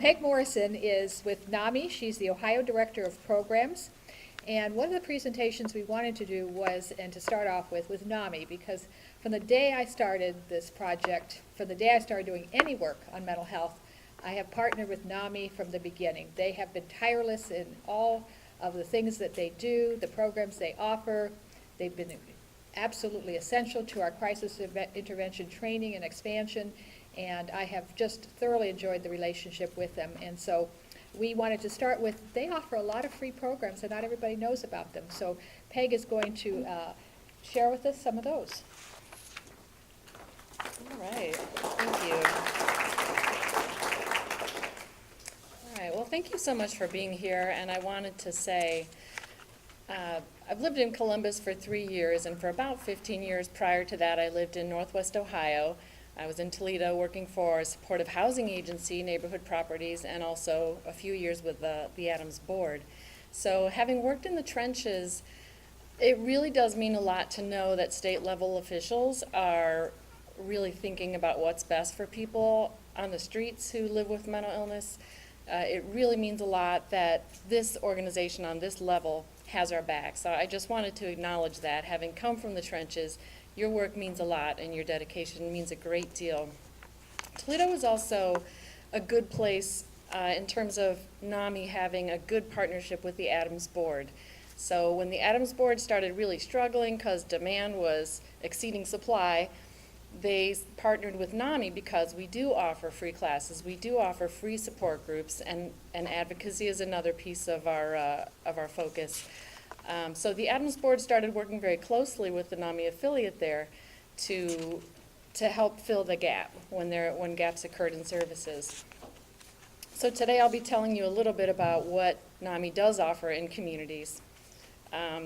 Peg Morrison is with NAMI. She's the Ohio Director of Programs. And one of the presentations we wanted to do was, and to start off with NAMI, because from the day I started this project, from the day I started doing any work on mental health, I have partnered with NAMI from the beginning. They have been tireless in all of the things that they do, the programs they offer. They've been absolutely essential to our crisis intervention training and expansion, and I have just thoroughly enjoyed the relationship with them. And so we wanted to start with, they offer a lot of free programs and not everybody knows about them. So Peg is going to share with us some of those. All right, thank you. All right, well, thank you so much for being here. And I wanted to say, I've lived in Columbus for 3 years, and for about 15 years prior to that, I lived in Northwest Ohio. I was in Toledo working for a supportive housing agency, Neighborhood Properties, and also a few years with the Adams Board. So having worked in the trenches, it really does mean a lot to know that state level officials are really thinking about what's best for people on the streets who live with mental illness. It really means a lot that this organization on this level has our back. So I just wanted to acknowledge that. Having come from the trenches, your work means a lot and your dedication means a great deal. Toledo is also a good place in terms of NAMI having a good partnership with the Adams Board. So when the Adams Board started really struggling because demand was exceeding supply, they partnered with NAMI because we do offer free classes, we do offer free support groups, and advocacy is another piece of our focus. So the Adams Board started working very closely with the NAMI affiliate there to help fill the gap when gaps occurred in services. So today I'll be telling you a little bit about what NAMI does offer in communities.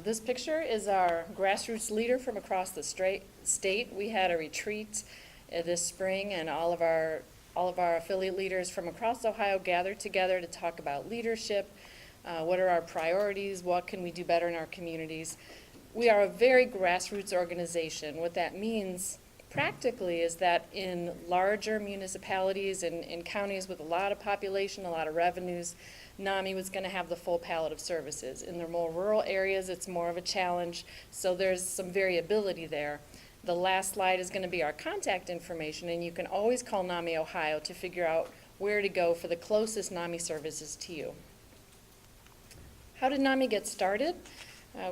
This picture is our grassroots leader from across the state. We had a retreat this spring, and all of our affiliate leaders from across Ohio gathered together to talk about leadership. What are our priorities? What can we do better in our communities? We are a very grassroots organization. What that means practically is that in larger municipalities and in counties with a lot of population, a lot of revenues, NAMI was going to have the full palette of services. In the more rural areas, it's more of a challenge, so there's some variability there. The last slide is going to be our contact information, and you can always call NAMI Ohio to figure out where to go for the closest NAMI services to you. How did NAMI get started?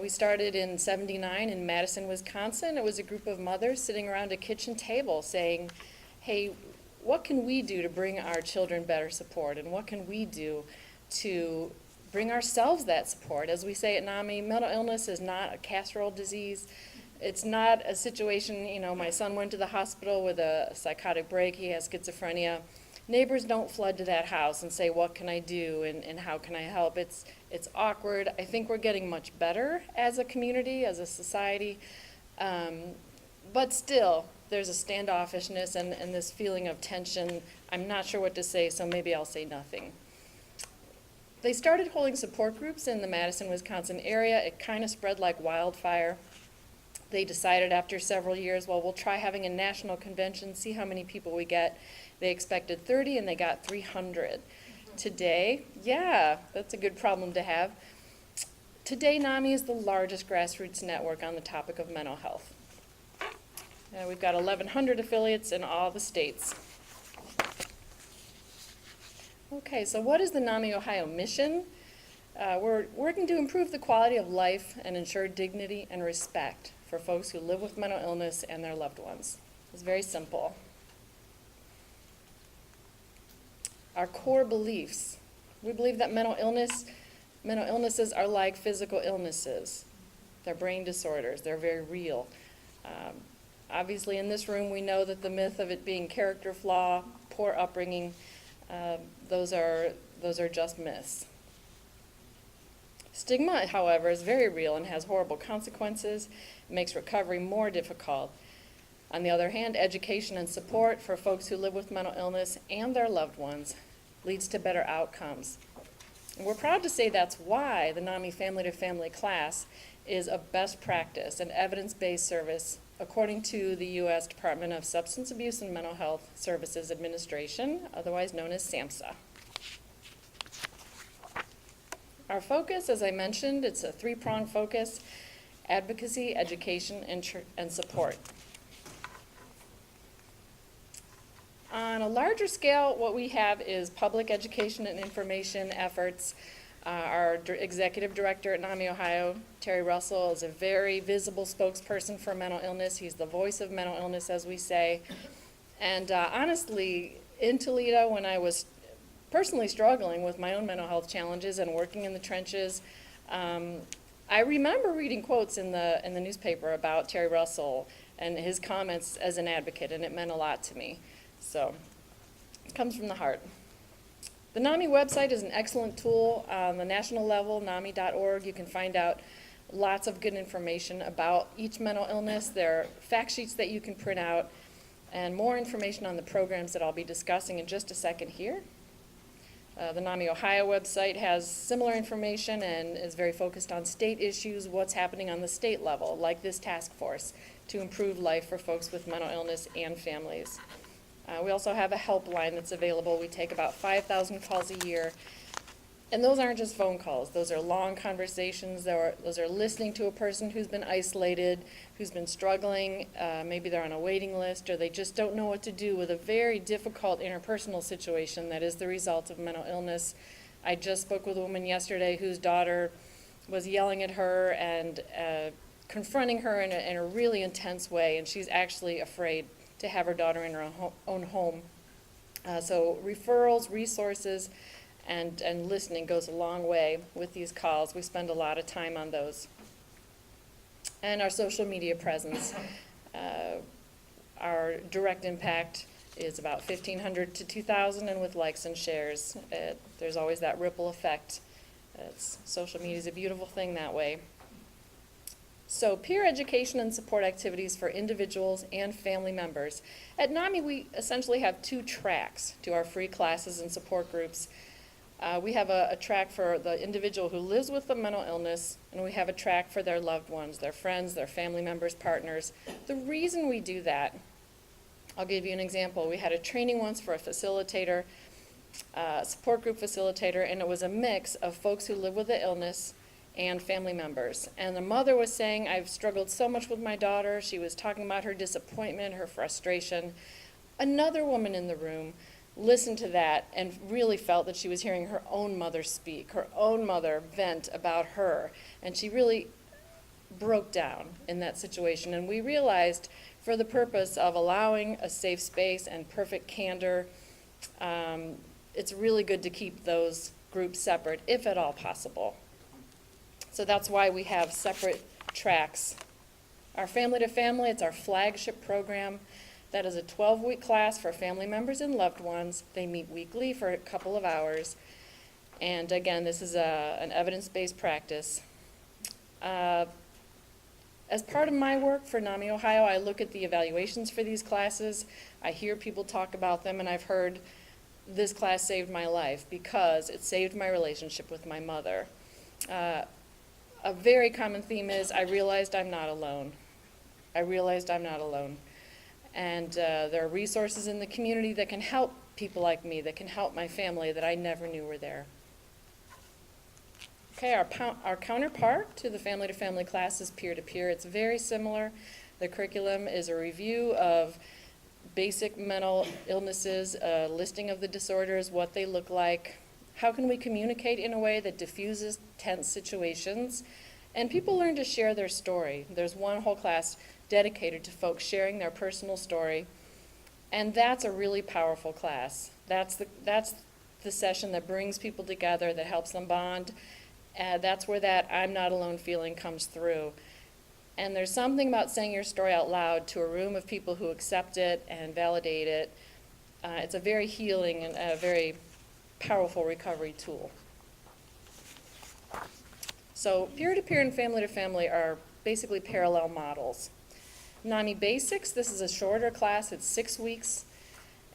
We started in '79 in Madison, Wisconsin. It was a group of mothers sitting around a kitchen table saying, hey, what can we do to bring our children better support, and what can we do to bring ourselves that support? As we say at NAMI, mental illness is not a casserole disease. It's not a situation, my son went to the hospital with a psychotic break, he has schizophrenia. Neighbors don't flood to that house and say, what can I do and how can I help? It's awkward. I think we're getting much better as a community, as a society, but still there's a standoffishness and this feeling of tension. I'm not sure what to say, so maybe I'll say nothing. They started holding support groups in the Madison, Wisconsin area. It kind of spread like wildfire. They decided after several years, well, we'll try having a national convention, see how many people we get. They expected 30 and they got 300. Today, yeah, that's a good problem to have. Today, NAMI is the largest grassroots network on the topic of mental health. We've got 1,100 affiliates in all the states. Okay, so what is the NAMI Ohio mission? We're working to improve the quality of life and ensure dignity and respect for folks who live with mental illness and their loved ones. It's very simple. Our core beliefs. We believe that mental illnesses are like physical illnesses. They're brain disorders. They're very real. Obviously, in this room, we know that the myth of it being character flaw, poor upbringing, those are just myths. Stigma, however, is very real and has horrible consequences. It makes recovery more difficult. On the other hand, education and support for folks who live with mental illness and their loved ones leads to better outcomes. And we're proud to say that's why the NAMI Family to Family class is a best practice and evidence-based service according to the U.S. Department of Substance Abuse and Mental Health Services Administration, otherwise known as SAMHSA. Our focus, as I mentioned, it's a three-pronged focus: advocacy, education, and support. On a larger scale, what we have is public education and information efforts. Our executive director at NAMI Ohio, Terry Russell, is a very visible spokesperson for mental illness. He's the voice of mental illness, as we say. And honestly, in Toledo, when I was personally struggling with my own mental health challenges and working in the trenches, I remember reading quotes in the newspaper about Terry Russell and his comments as an advocate, and it meant a lot to me. So it comes from the heart. The NAMI website is an excellent tool on the national level, NAMI.org. You can find out lots of good information about each mental illness. There are fact sheets that you can print out, and more information on the programs that I'll be discussing in just a second here. The NAMI Ohio website has similar information and is very focused on state issues, what's happening on the state level, like this task force, to improve life for folks with mental illness and families. We also have a helpline that's available. We take about 5,000 calls a year. And those aren't just phone calls. Those are long conversations. Those are listening to a person who's been isolated, who's been struggling. Maybe they're on a waiting list, or they just don't know what to do with a very difficult interpersonal situation that is the result of mental illness. I just spoke with a woman yesterday whose daughter was yelling at her and confronting her in a really intense way, and she's actually afraid to have her daughter in her own home. So referrals, resources, and listening goes a long way with these calls. We spend a lot of time on those. And our social media presence. Our direct impact is about 1,500 to 2,000, and with likes and shares, there's always that ripple effect. Social media is a beautiful thing that way. So peer education and support activities for individuals and family members. At NAMI, we essentially have two tracks to our free classes and support groups. We have a track for the individual who lives with a mental illness, and we have a track for their loved ones, their friends, their family members, partners. The reason we do that, I'll give you an example. We had a training once for a facilitator, support group facilitator, and it was a mix of folks who live with the illness and family members. And the mother was saying, I've struggled so much with my daughter. She was talking about her disappointment, her frustration. Another woman in the room listened to that and really felt that she was hearing her own mother speak, her own mother vent about her. And she really broke down in that situation. And we realized, for the purpose of allowing a safe space and perfect candor, it's really good to keep those groups separate, if at all possible. So that's why we have separate tracks. Our Family to Family, it's our flagship program. That is a 12-week class for family members and loved ones. They meet weekly for a couple of hours. And again, this is an evidence-based practice. As part of my work for NAMI Ohio, I look at the evaluations for these classes. I hear people talk about them, and I've heard this class saved my life because it saved my relationship with my mother. A very common theme is, I realized I'm not alone. I realized I'm not alone. And there are resources in the community that can help people like me, that can help my family that I never knew were there. Okay, our counterpart to the Family to Family class is peer-to-peer. It's very similar. The curriculum is a review of basic mental illnesses, a listing of the disorders, what they look like. How can we communicate in a way that diffuses tense situations? And people learn to share their story. There's one whole class dedicated to folks sharing their personal story. And that's a really powerful class. That's the session that brings people together, that helps them bond. That's where that I'm not alone feeling comes through. And there's something about saying your story out loud to a room of people who accept it and validate it. It's a very healing and a very powerful recovery tool. So peer-to-peer and family-to-family are basically parallel models. NAMI Basics, this is a shorter class, it's 6 weeks,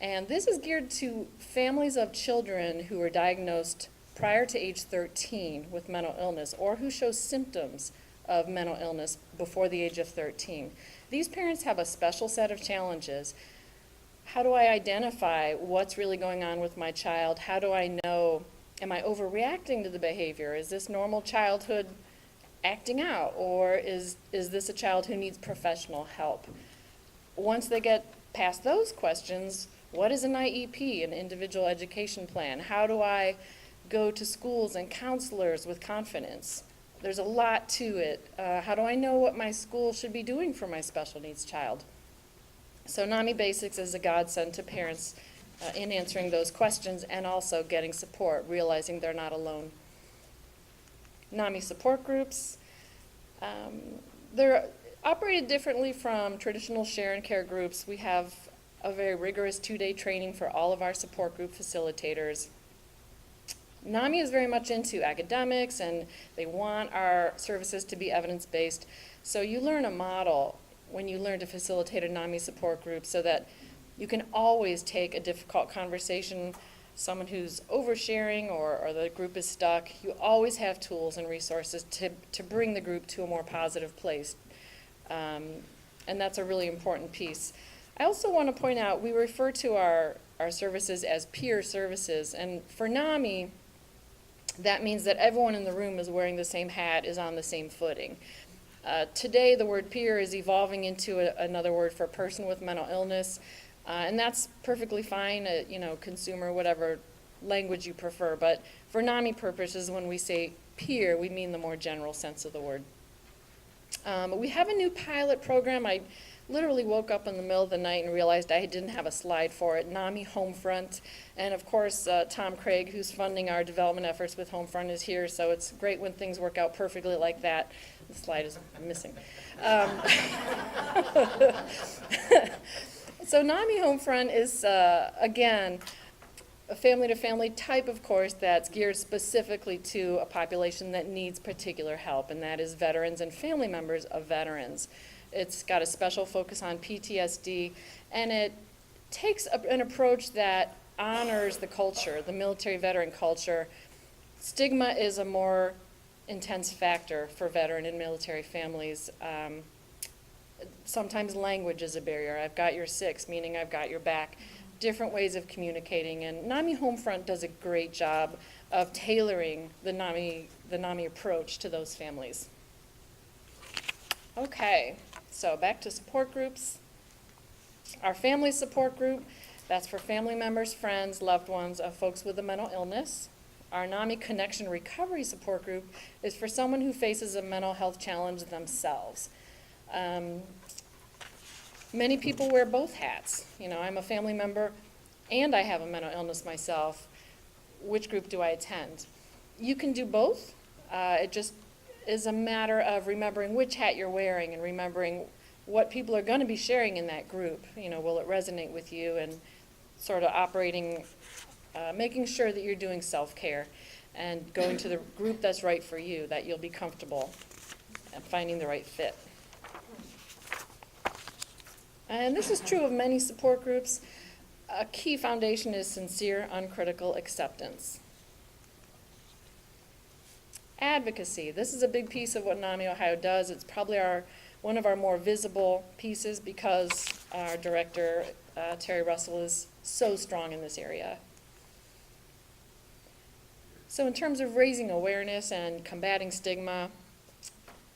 and this is geared to families of children who were diagnosed prior to age 13 with mental illness, or who show symptoms of mental illness before the age of 13. These parents have a special set of challenges. How do I identify what's really going on with my child? How do I know Am I overreacting to the behavior? Is this normal childhood acting out, or is this a child who needs professional help? Once they get past those questions, what is an IEP, an individual education plan? How do I go to schools and counselors with confidence? There's a lot to it. How do I know what my school should be doing for my special needs child? So NAMI Basics is a godsend to parents in answering those questions and also getting support, realizing they're not alone. NAMI support groups, they're operated differently from traditional share and care groups. We have a very rigorous 2-day training for all of our support group facilitators. NAMI is very much into academics, and they want our services to be evidence-based. So you learn a model when you learn to facilitate a NAMI support group so that you can always take a difficult conversation, someone who's oversharing or the group is stuck. You always have tools and resources to bring the group to a more positive place. And that's a really important piece. I also want to point out, we refer to our services as peer services, and for NAMI, that means that everyone in the room is wearing the same hat, is on the same footing. Today, the word peer is evolving into another word for person with mental illness, and that's perfectly fine, consumer, whatever language you prefer, but for NAMI purposes, when we say peer, we mean the more general sense of the word. We have a new pilot program. I literally woke up in the middle of the night and realized I didn't have a slide for it, NAMI Homefront. And of course, Tom Craig, who's funding our development efforts with Homefront, is here, so it's great when things work out perfectly like that. The slide is missing. So NAMI Homefront is, again, a family-to-family type of course that's geared specifically to a population that needs particular help, and that is veterans and family members of veterans. It's got a special focus on PTSD, and it takes an approach that honors the culture, the military veteran culture. Stigma is a more intense factor for veteran and military families. Sometimes language is a barrier. I've got your six, meaning I've got your back. Different ways of communicating, and NAMI Homefront does a great job of tailoring the NAMI approach to those families. Okay, so back to support groups. Our family support group, that's for family members, friends, loved ones of folks with a mental illness. Our NAMI Connection Recovery Support Group is for someone who faces a mental health challenge themselves. Many people wear both hats. I'm a family member and I have a mental illness myself. Which group do I attend? You can do both. It just is a matter of remembering which hat you're wearing and remembering what people are going to be sharing in that group. Will it resonate with you, and sort of operating, making sure that you're doing self-care and going to the group that's right for you, that you'll be comfortable and finding the right fit. And this is true of many support groups. A key foundation is sincere, uncritical acceptance. Advocacy. This is a big piece of what NAMI Ohio does. It's probably one of our more visible pieces because our director, Terry Russell, is so strong in this area. So in terms of raising awareness and combating stigma,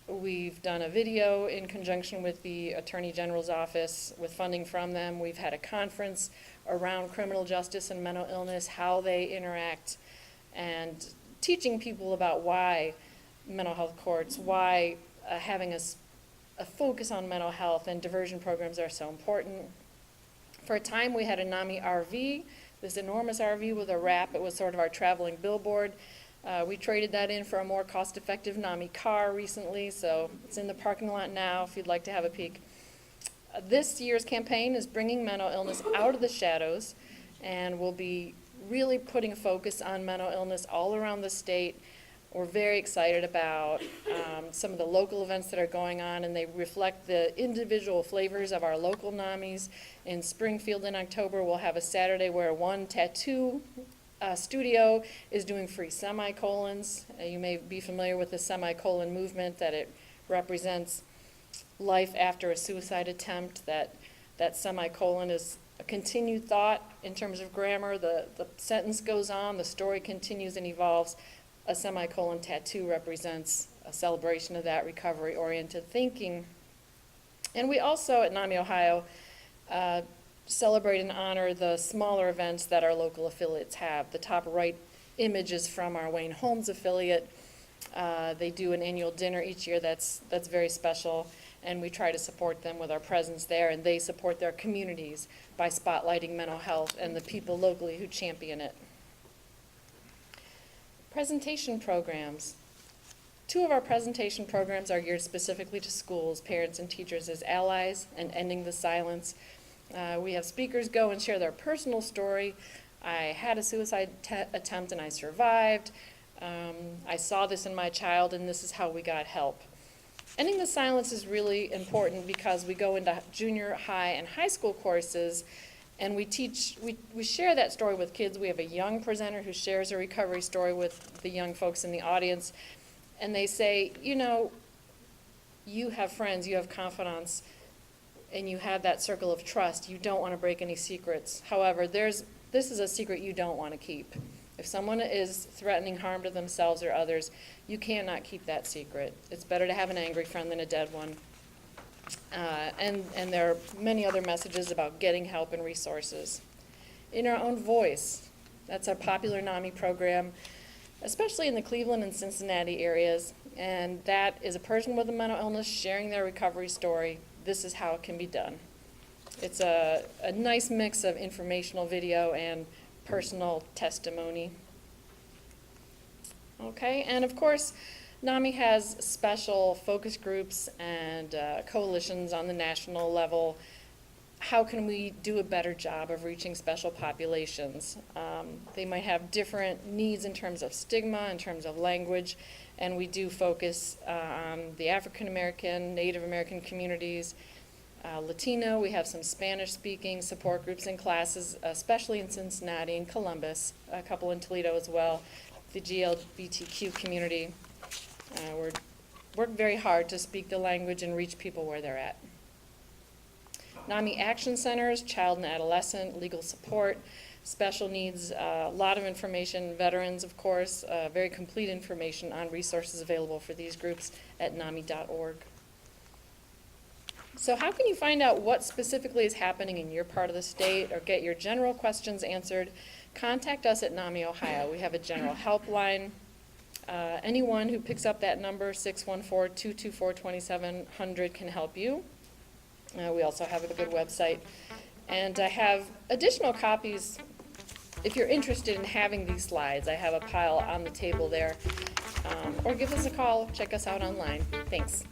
we've done a video in conjunction with the Attorney General's office with funding from them. We've had a conference around criminal justice and mental illness, how they interact, and teaching people about why mental health courts, why having a focus on mental health and diversion programs are so important. For a time, we had a NAMI RV, this enormous RV with a wrap. It was sort of our traveling billboard. We traded that in for a more cost-effective NAMI car recently, so it's in the parking lot now if you'd like to have a peek. This year's campaign is bringing mental illness out of the shadows, and we'll be really putting a focus on mental illness all around the state. We're very excited about some of the local events that are going on, and they reflect the individual flavors of our local NAMIs. In Springfield in October, we'll have a Saturday where one tattoo studio is doing free semicolons. You may be familiar with the semicolon movement, that it represents life after a suicide attempt, that semicolon is a continued thought in terms of grammar. The sentence goes on, the story continues and evolves. A semicolon tattoo represents a celebration of that recovery-oriented thinking. And we also, at NAMI Ohio, celebrate and honor the smaller events that our local affiliates have. The top right image is from our Wayne Holmes affiliate. They do an annual dinner each year that's very special, and we try to support them with our presence there, and they support their communities by spotlighting mental health and the people locally who champion it. Presentation programs. 2 of our presentation programs are geared specifically to schools, parents, and teachers as allies, and Ending the Silence. We have speakers go and share their personal story. I had a suicide attempt and I survived. I saw this in my child and this is how we got help. Ending the Silence is really important because we go into junior high and high school courses and we share that story with kids. We have a young presenter who shares a recovery story with the young folks in the audience, and they say, you know, you have friends, you have confidants, and you have that circle of trust. You don't want to break any secrets. However, this is a secret you don't want to keep. If someone is threatening harm to themselves or others, you cannot keep that secret. It's better to have an angry friend than a dead one. And there are many other messages about getting help and resources. In Our Own Voice, that's our popular NAMI program, especially in the Cleveland and Cincinnati areas. And that is a person with a mental illness sharing their recovery story. This is how it can be done. It's a nice mix of informational video and personal testimony. Okay, and of course, NAMI has special focus groups and coalitions on the national level. How can we do a better job of reaching special populations? They might have different needs in terms of stigma, in terms of language, and we do focus on the African American, Native American communities, Latino. We have some Spanish-speaking support groups and classes, especially in Cincinnati and Columbus, a couple in Toledo as well, the GLBTQ community. We work very hard to speak the language and reach people where they're at. NAMI Action Centers, child and adolescent, legal support, special needs, a lot of information, veterans, of course, very complete information on resources available for these groups at NAMI.org. So how can you find out what specifically is happening in your part of the state or get your general questions answered? Contact us at NAMI Ohio. We have a general helpline. Anyone who picks up that number, 614-224-2700, can help you. We also have a good website. And I have additional copies. If you're interested in having these slides, I have a pile on the table there. Or give us a call, check us out online. Thanks.